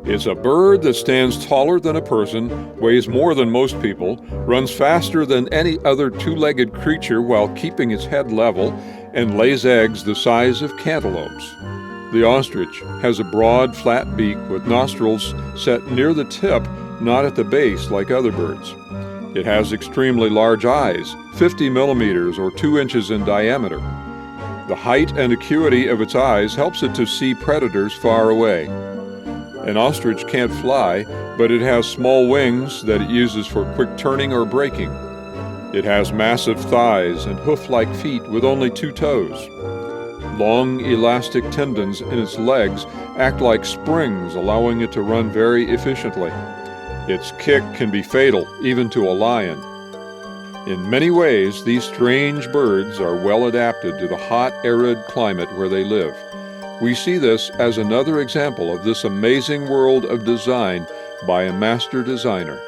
It's a bird that stands taller than a person, weighs more than most people, runs faster than any other two-legged creature while keeping its head level, and lays eggs the size of cantaloupes. The ostrich has a broad, flat beak with nostrils set near the tip, not at the base like other birds. It has extremely large eyes, 50 millimeters or 2 inches in diameter. The height and acuity of its eyes helps it to see predators far away. An ostrich can't fly, but it has small wings that it uses for quick turning or braking. It has massive thighs and hoof-like feet with only 2 toes. Long, elastic tendons in its legs act like springs, allowing it to run very efficiently. Its kick can be fatal, even to a lion. In many ways, these strange birds are well adapted to the hot, arid climate where they live. We see this as another example of this amazing world of design by a master designer.